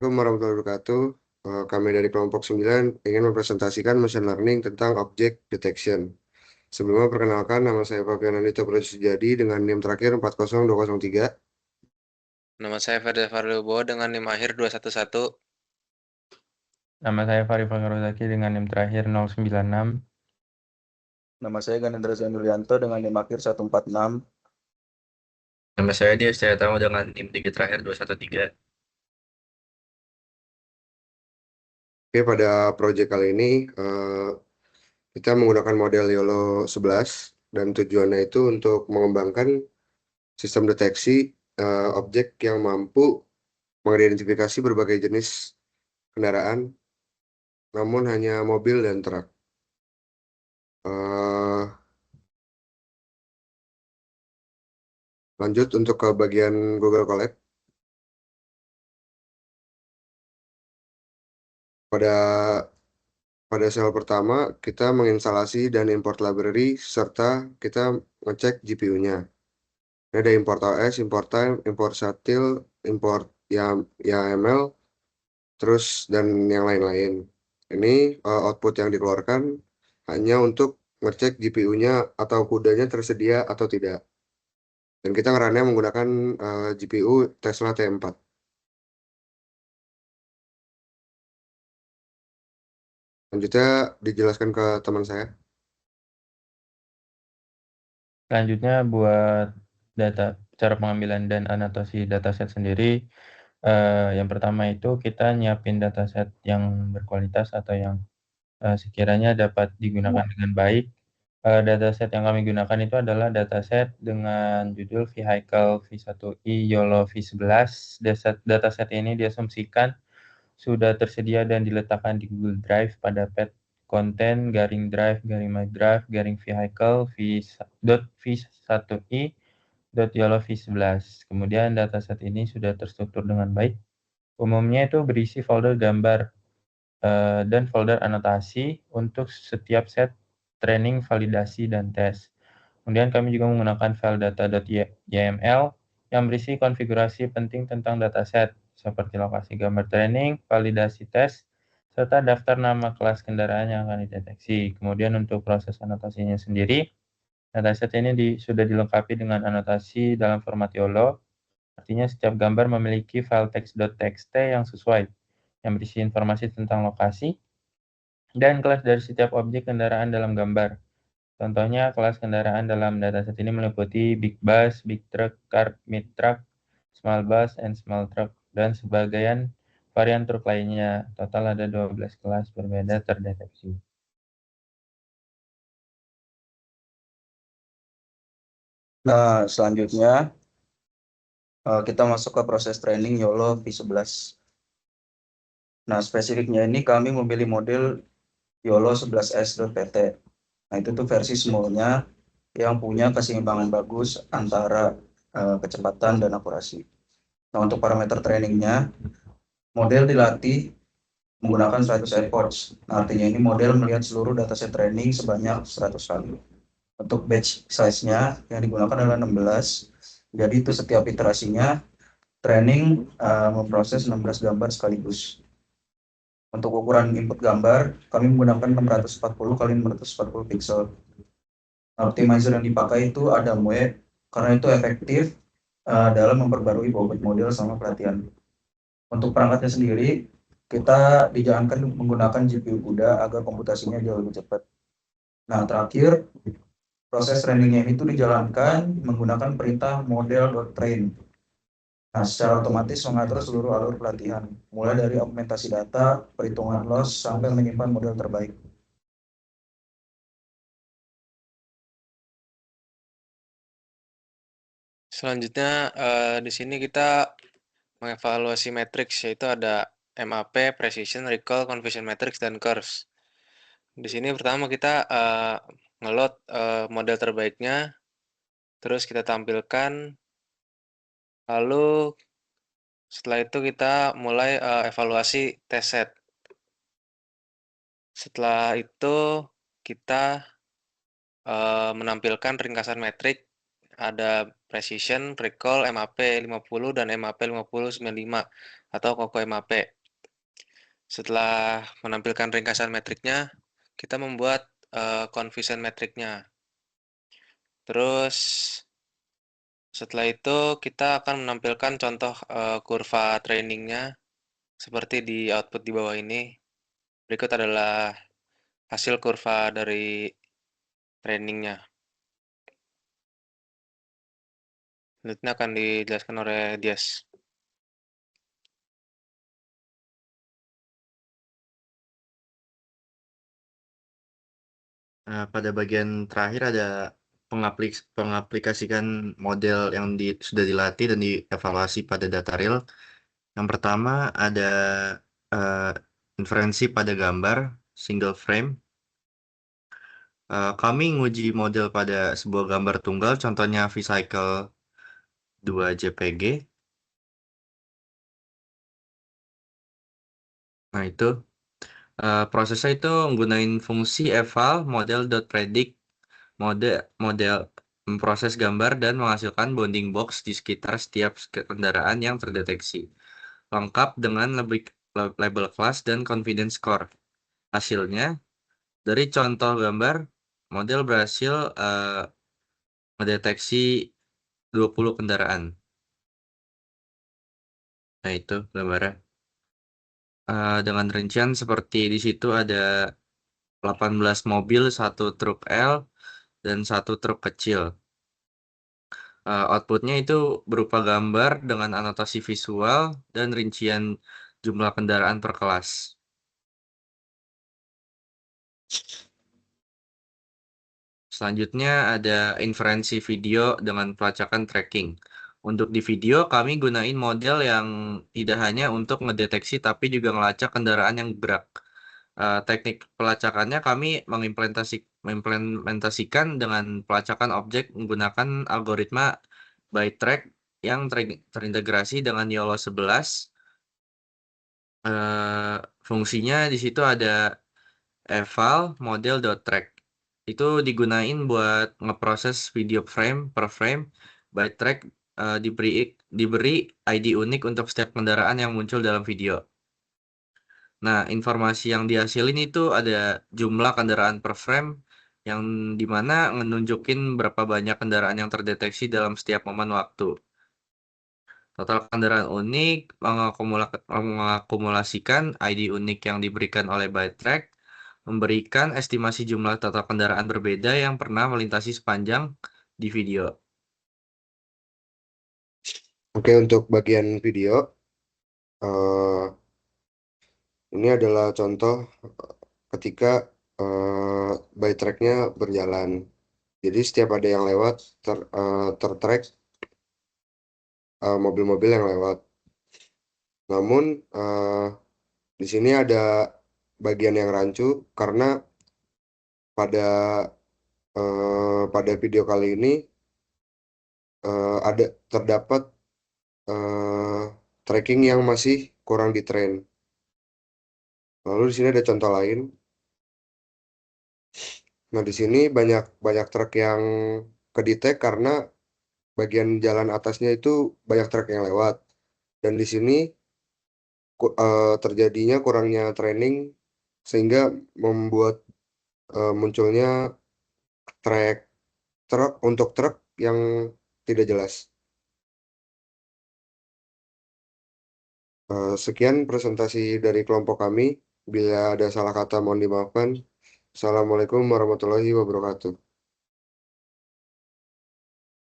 Assalamualaikum warahmatullahi wabarakatuh. Kami dari kelompok 9 ingin mempresentasikan machine learning tentang object detection. Sebelumnya perkenalkan, nama saya Fabian Andito Sujadi dengan NIM terakhir 40203. Nama saya Ferdi Fardobo dengan NIM akhir 211. Nama saya Fari Fahrozaki dengan NIM terakhir 096. Nama saya Ganendra Zainulyanto dengan NIM akhir 146. Nama saya Dia Setiatama dengan NIM 3 terakhir 213. Oke, pada proyek kali ini kita menggunakan model YOLO 11 dan tujuannya itu untuk mengembangkan sistem deteksi objek yang mampu mengidentifikasi berbagai jenis kendaraan, namun hanya mobil dan truk. Lanjut untuk ke bagian Google Colab. Pada sel pertama, kita menginstalasi dan import library, serta kita ngecek GPU-nya. Ini ada import OS, import time, import satil, import YAML, terus dan yang lain-lain. Ini output yang dikeluarkan hanya untuk ngecek GPU-nya atau CUDA-nya tersedia atau tidak. Dan kita ngerunnya menggunakan GPU Tesla T4. Lanjutnya dijelaskan ke teman saya. Selanjutnya buat cara pengambilan dan anotasi dataset sendiri. Yang pertama itu kita nyiapin dataset yang berkualitas atau yang sekiranya dapat digunakan dengan baik. Dataset yang kami gunakan itu adalah dataset dengan judul Vehicle V1i YOLO V11. Dataset ini diasumsikan sudah tersedia dan diletakkan di Google Drive pada path konten garing drive garing my drive garing vehicle v1i.yolo v11. Kemudian dataset ini sudah terstruktur dengan baik. Umumnya itu berisi folder gambar dan folder anotasi untuk setiap set training, validasi, dan tes. Kemudian kami juga menggunakan file data.yml yang berisi konfigurasi penting tentang dataset, seperti lokasi gambar training, validasi tes, serta daftar nama kelas kendaraan yang akan dideteksi. Kemudian untuk proses anotasinya sendiri, dataset ini sudah dilengkapi dengan anotasi dalam format YOLO, artinya setiap gambar memiliki file text.txt yang sesuai, yang berisi informasi tentang lokasi dan kelas dari setiap objek kendaraan dalam gambar. Contohnya, kelas kendaraan dalam dataset ini meliputi big bus, big truck, car, mid truck, small bus, and small truck, dan sebagian varian truk lainnya. Total ada 12 kelas berbeda terdeteksi. Nah, selanjutnya kita masuk ke proses training YOLO V11. Nah, spesifiknya ini kami memilih model YOLO 11S.PT. Nah, itu tuh versi small-nya yang punya keseimbangan bagus antara kecepatan dan akurasi. Nah, untuk parameter trainingnya, model dilatih menggunakan 100 efforts. Nah, artinya ini model melihat seluruh dataset training sebanyak 100 kali. Untuk batch size-nya yang digunakan adalah 16. Jadi itu setiap iterasinya training memproses 16 gambar sekaligus. Untuk ukuran input gambar, kami menggunakan 640 x 640 pixel. Optimizer yang dipakai itu ada MUE karena itu efektif dalam memperbarui bobot model sama pelatihan. Untuk perangkatnya sendiri, kita dijalankan menggunakan GPU CUDA agar komputasinya jauh lebih cepat. Nah, terakhir, proses trainingnya itu dijalankan menggunakan perintah model.train. Nah, secara otomatis mengatur seluruh alur pelatihan, mulai dari augmentasi data, perhitungan loss, sampai menyimpan model terbaik. Selanjutnya di sini kita mengevaluasi matriks, yaitu ada MAP, Precision, Recall, Confusion Matrix, dan Curves. Di sini pertama kita ngeload model terbaiknya, terus kita tampilkan, lalu setelah itu kita mulai evaluasi test set. Setelah itu kita menampilkan ringkasan metrik, ada Precision, Recall, MAP 50, dan MAP 5095. atau Coco MAP. Setelah menampilkan ringkasan metriknya, kita membuat confusion metriknya. Terus setelah itu kita akan menampilkan contoh kurva trainingnya seperti di output di bawah ini. Berikut adalah hasil kurva dari trainingnya. Selanjutnya akan dijelaskan oleh Dias. Pada bagian terakhir ada pengaplikasikan model yang sudah dilatih dan dievaluasi pada data real. Yang pertama ada inferensi pada gambar single frame. Kami nguji model pada sebuah gambar tunggal, contohnya V-Cycle 2 JPG. Nah, itu prosesnya itu menggunakan fungsi eval model.predict model memproses gambar dan menghasilkan bounding box di sekitar setiap kendaraan yang terdeteksi, lengkap dengan label kelas dan confidence score. Hasilnya, dari contoh gambar, model berhasil mendeteksi 20 kendaraan. Nah, itu gambarnya. Dengan rincian seperti di situ ada 18 mobil, 1 truk L, dan 1 truk kecil. Outputnya itu berupa gambar dengan anotasi visual dan rincian jumlah kendaraan per kelas. Selanjutnya ada inferensi video dengan pelacakan tracking. Untuk di video kami gunain model yang tidak hanya untuk mendeteksi tapi juga melacak kendaraan yang gerak. Teknik pelacakannya kami mengimplementasikan dengan pelacakan objek menggunakan algoritma ByTrack yang terintegrasi dengan YOLO 11. Fungsinya di situ ada eval model.track. Itu digunain buat ngeproses video frame per frame. ByTrack diberi ID unik untuk setiap kendaraan yang muncul dalam video. Nah, informasi yang dihasilin itu ada jumlah kendaraan per frame yang dimana menunjukin berapa banyak kendaraan yang terdeteksi dalam setiap momen waktu. Total kendaraan unik mengakumulasikan ID unik yang diberikan oleh ByTrack, memberikan estimasi jumlah total kendaraan berbeda yang pernah melintasi sepanjang di video. Oke, untuk bagian video, ini adalah contoh ketika ByTrack-nya berjalan. Jadi setiap ada yang lewat tertrack mobil-mobil yang lewat. Namun di sini ada bagian yang rancu karena pada video kali ini terdapat tracking yang masih kurang ditrain. Lalu di sini ada contoh lain. Nah, di sini banyak truk yang kedetek karena bagian jalan atasnya itu banyak truk yang lewat. Dan di sini terjadinya kurangnya training sehingga membuat munculnya truk yang tidak jelas. Sekian presentasi dari kelompok kami. Bila ada salah kata mohon dimaafkan. Assalamualaikum warahmatullahi wabarakatuh.